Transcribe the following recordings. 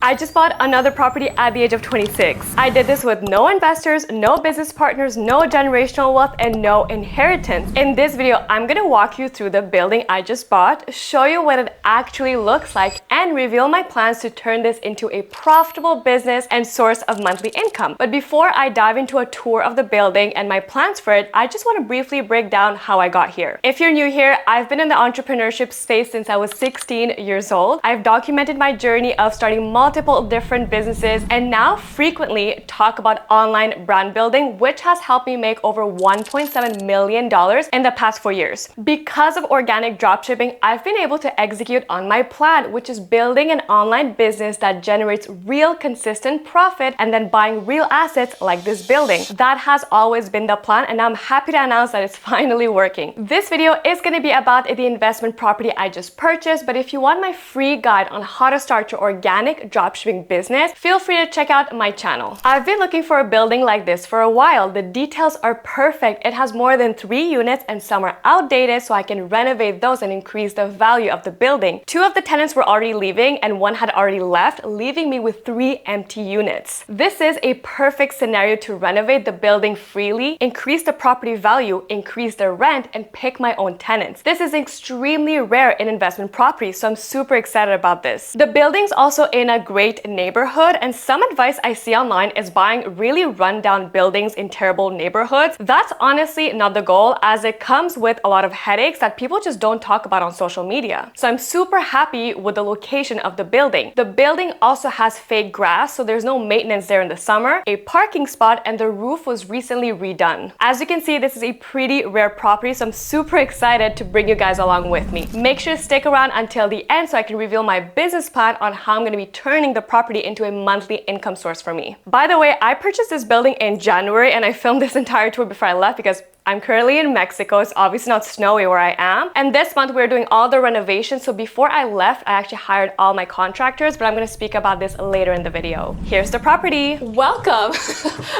I just bought another property at the age of 26. I did this with no investors, no business partners, no generational wealth, and no inheritance. In this video, I'm gonna walk you through the building I just bought, show you what it actually looks like, and reveal my plans to turn this into a profitable business and source of monthly income. But before I dive into a tour of the building and my plans for it, I just want to briefly break down how I got here. If you're new here, I've been in the entrepreneurship space since I was 16 years old. I've documented my journey of starting multiple different businesses and now frequently talk about online brand building, which has helped me make over $1.7 million in the past 4 years. Because of organic dropshipping, I've been able to execute on my plan, which is building an online business that generates real consistent profit and then buying real assets like this building. That has always been the plan, and I'm happy to announce that it's finally working. This video is going to be about the investment property I just purchased, but if you want my free guide on how to start your organic dropshipping business, feel free to check out my channel. I've been looking for a building like this for a while. The details are perfect. It has more than 3 units and some are outdated, so I can renovate those and increase the value of the building. 2 of the tenants were already leaving and 1 had already left, leaving me with 3 empty units. This is a perfect scenario to renovate the building freely, increase the property value, increase the rent, and pick my own tenants. This is extremely rare in investment property, so I'm super excited about this. The building's also in a great neighborhood, and some advice I see online is buying really rundown buildings in terrible neighborhoods. That's honestly not the goal, as it comes with a lot of headaches that people just don't talk about on social media. So I'm super happy with the location of the building. The building also has fake grass, so there's no maintenance there in the summer, a parking spot, and the roof was recently redone. As you can see, this is a pretty rare property, so I'm super excited to bring you guys along with me. Make sure to stick around until the end so I can reveal my business plan on how I'm going to be turning the property into a monthly income source for me. By the way, I purchased this building in January and I filmed this entire tour before I left because I'm currently in Mexico. It's obviously not snowy where I am. And this month we're doing all the renovations. So before I left, I actually hired all my contractors, but I'm going to speak about this later in the video. Here's the property. Welcome.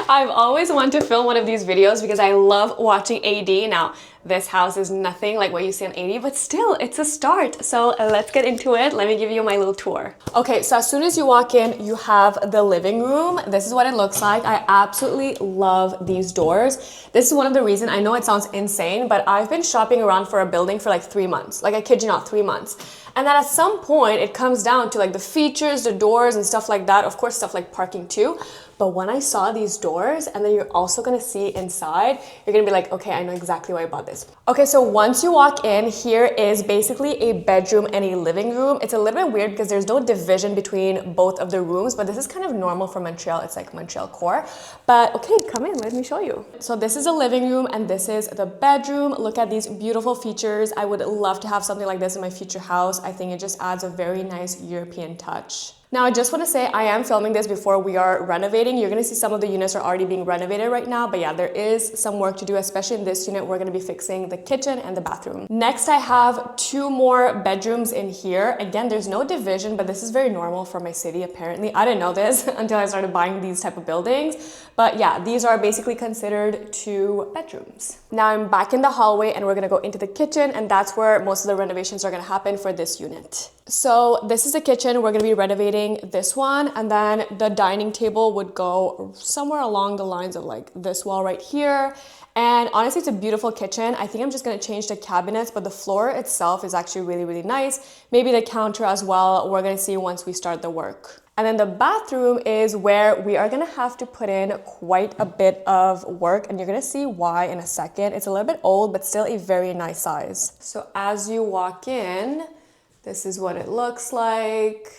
I've always wanted to film one of these videos because I love watching AD. Now, this house is nothing like what you see on AD, but still, it's a start. So let's get into it. Let me give you my little tour. Okay, so as soon as you walk in, you have the living room. This is what it looks like. I absolutely love these doors. This is one of the reasons, I know it sounds insane, but I've been shopping around for a building for like 3 months. Like, I kid you not, 3 months. And then at some point, it comes down to like the features, the doors and stuff like that. Of course, stuff like parking too. But when I saw these doors, and then you're also gonna see inside, you're gonna be like, okay, I know exactly why I bought this. Okay, so once you walk in, here is basically a bedroom and a living room. It's a little bit weird because there's no division between both of the rooms, but this is kind of normal for Montreal. It's like Montreal core. But okay, come in, let me show you. So this is a living room and this is the bedroom. Look at these beautiful features. I would love to have something like this in my future house. I think it just adds a very nice European touch. Now, I just want to say I am filming this before we are renovating. You're going to see some of the units are already being renovated right now, but yeah, there is some work to do, especially in this unit. We're going to be fixing the kitchen and the bathroom. Next, I have 2 more bedrooms in here. Again, there's no division, but this is very normal for my city, apparently. I didn't know this until I started buying these type of buildings. But yeah, these are basically considered 2 bedrooms. Now I'm back in the hallway and we're going to go into the kitchen, and that's where most of the renovations are going to happen for this unit. So this is the kitchen. We're going to be renovating this one, and then the dining table would go somewhere along the lines of like this wall right here. And honestly, it's a beautiful kitchen. I think I'm just going to change the cabinets, but the floor itself is actually really, really nice. Maybe the counter as well. We're going to see once we start the work. And then the bathroom is where we are going to have to put in quite a bit of work, and you're going to see why in a second. It's a little bit old, but still a very nice size. So as you walk in, this is what it looks like.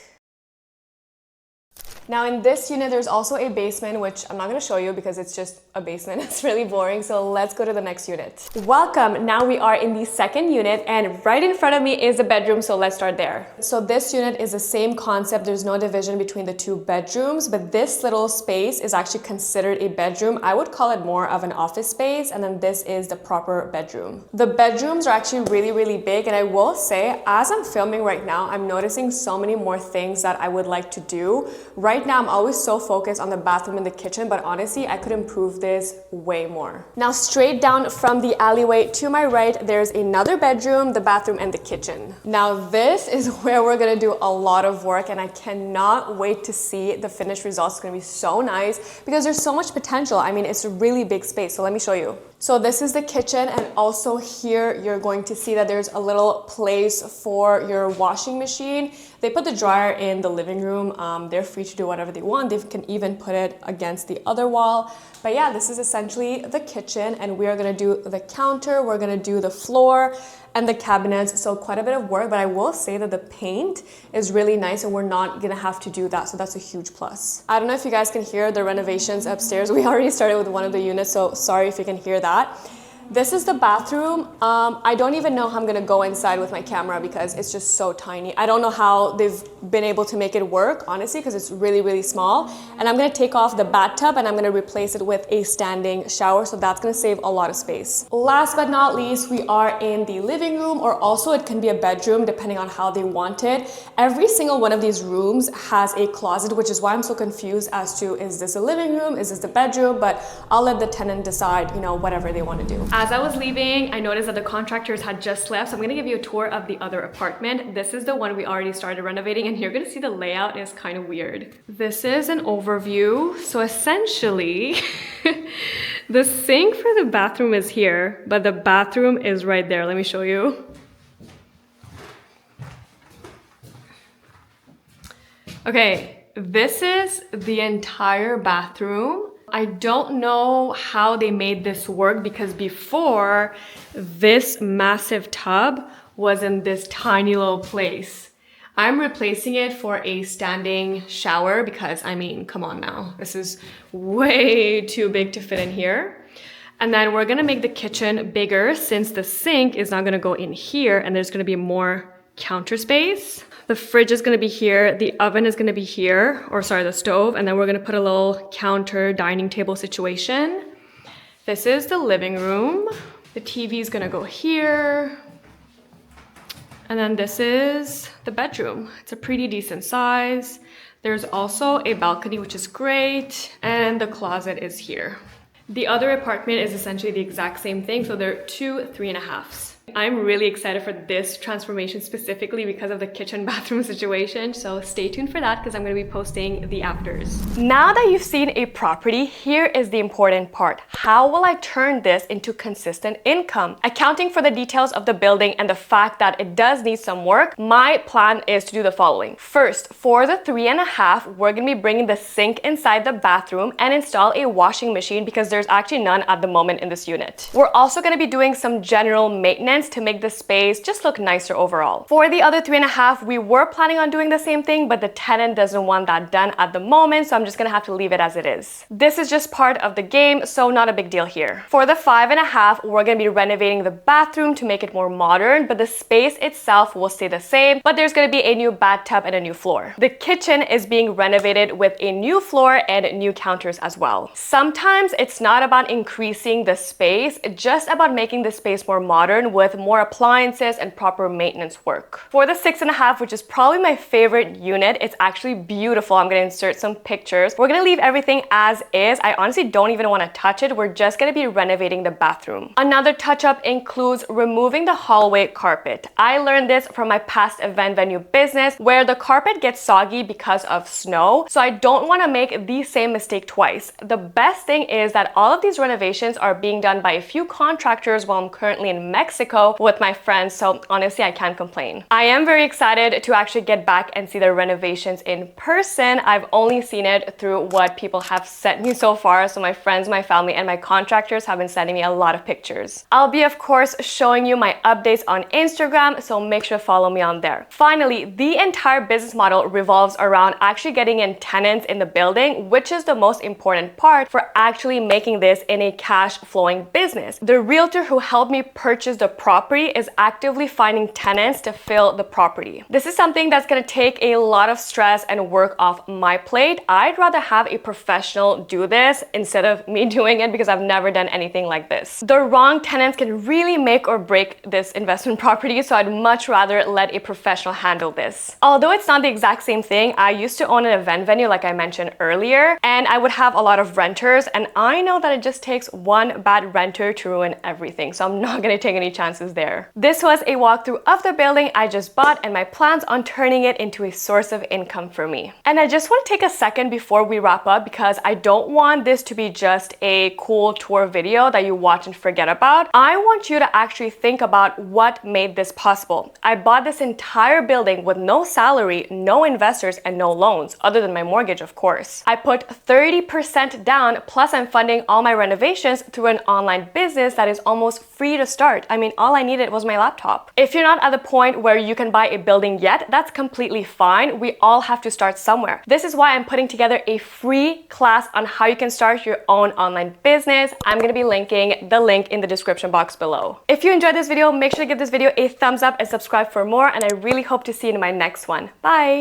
Now in this unit, there's also a basement, which I'm not going to show you because it's just a basement. It's really boring. So let's go to the next unit. Welcome. Now we are in the second unit, and right in front of me is the bedroom. So let's start there. So this unit is the same concept. There's no division between the 2 bedrooms, but this little space is actually considered a bedroom. I would call it more of an office space. And then this is the proper bedroom. The bedrooms are actually really, really big. And I will say, as I'm filming right now, I'm noticing so many more things that I would like to do. Right right now I'm always so focused on the bathroom and the kitchen, but honestly, I could improve this way more. Now, straight down from the alleyway to my right, there's another bedroom, the bathroom, and the kitchen. Now, this is where we're gonna do a lot of work, and I cannot wait to see the finished results. It's gonna be so nice because there's so much potential. I mean, it's a really big space, so let me show you. So this is the kitchen, and also here you're going to see that there's a little place for your washing machine. They put the dryer in the living room. They're free to do whatever they want. They can even put it against the other wall. But yeah, this is essentially the kitchen, and we are gonna do the counter, we're gonna do the floor and the cabinets. So quite a bit of work, but I will say that the paint is really nice and we're not gonna have to do that. So that's a huge plus. I don't know if you guys can hear the renovations upstairs. We already started with one of the units, so sorry if you can hear that. This is the bathroom. I don't even know how I'm gonna go inside with my camera because it's just so tiny. I don't know how they've been able to make it work, honestly, because it's really, really small. And I'm gonna take off the bathtub and I'm gonna replace it with a standing shower. So that's gonna save a lot of space. Last but not least, we are in the living room, or also it can be a bedroom depending on how they want it. Every single one of these rooms has a closet, which is why I'm so confused as to, is this a living room? Is this the bedroom? But I'll let the tenant decide, you know, whatever they want to do. As I was leaving, I noticed that the contractors had just left, so I'm gonna give you a tour of the other apartment. This is the one we already started renovating, and you're gonna see the layout is kind of weird. This is an overview. So essentially, the sink for the bathroom is here, but the bathroom is right there. Let me show you. Okay, this is the entire bathroom. I don't know how they made this work because before, this massive tub was in this tiny little place. I'm replacing it for a standing shower because, I mean, come on now. This is way too big to fit in here. And then we're gonna make the kitchen bigger since the sink is not gonna go in here and there's gonna be more counter space. The fridge is gonna be here, the oven is gonna be here, or sorry, the stove, and then we're gonna put a little counter dining table situation. This is the living room. The TV is gonna go here. And then this is the bedroom. It's a pretty decent size. There's also a balcony, which is great, and the closet is here. The other apartment is essentially the exact same thing, so they're 2 3.5s. I'm really excited for this transformation specifically because of the kitchen bathroom situation, so stay tuned for that because I'm going to be posting the afters. Now that you've seen a property, here is the important part. How will I turn this into consistent income? Accounting for the details of the building and the fact that it does need some work, my plan is to do the following. First, for the 3.5, we're going to be bringing the sink inside the bathroom and install a washing machine because there's actually none at the moment in this unit. We're also going to be doing some general maintenance to make the space just look nicer overall. For the other 3.5, we were planning on doing the same thing, but the tenant doesn't want that done at the moment, so I'm just gonna have to leave it as it is. This is just part of the game, so not a big deal here. For the 5.5, we're gonna be renovating the bathroom to make it more modern, but the space itself will stay the same, but there's gonna be a new bathtub and a new floor. The kitchen is being renovated with a new floor and new counters as well. Sometimes it's not about increasing the space, just about making the space more modern with more appliances and proper maintenance work. For the 6.5, which is probably my favorite unit, it's actually beautiful. I'm gonna insert some pictures. We're gonna leave everything as is. I honestly don't even wanna touch it. We're just gonna be renovating the bathroom. Another touch-up includes removing the hallway carpet. I learned this from my past event venue business where the carpet gets soggy because of snow, so I don't wanna make the same mistake twice. The best thing is that all of these renovations are being done by a few contractors while I'm currently in Mexico with my friends, so honestly I can't complain. I am very excited to actually get back and see the renovations in person. I've only seen it through what people have sent me so far, so my friends, my family, and my contractors have been sending me a lot of pictures. I'll be of course showing you my updates on Instagram, so make sure to follow me on there. Finally, the entire business model revolves around actually getting in tenants in the building, which is the most important part for actually making this in a cash flowing business. The realtor who helped me purchase the property is actively finding tenants to fill the property. This is something that's going to take a lot of stress and work off my plate. I'd rather have a professional do this instead of me doing it because I've never done anything like this. The wrong tenants can really make or break this investment property, so I'd much rather let a professional handle this. Although it's not the exact same thing, I used to own an event venue like I mentioned earlier, and I would have a lot of renters, and I know that it just takes one bad renter to ruin everything, so I'm not going to take any chances there. This was a walkthrough of the building I just bought and my plans on turning it into a source of income for me. And I just want to take a second before we wrap up because I don't want this to be just a cool tour video that you watch and forget about. I want you to actually think about what made this possible. I bought this entire building with no salary, no investors, and no loans, other than my mortgage, of course. I put 30% down, plus I'm funding all my renovations through an online business that is almost free to start. I mean, all I needed was my laptop. If you're not at the point where you can buy a building yet, that's completely fine. We all have to start somewhere. This is why I'm putting together a free class on how you can start your own online business. I'm going to be linking the link in the description box below. If you enjoyed this video, make sure to give this video a thumbs up and subscribe for more, and I really hope to see you in my next one. Bye!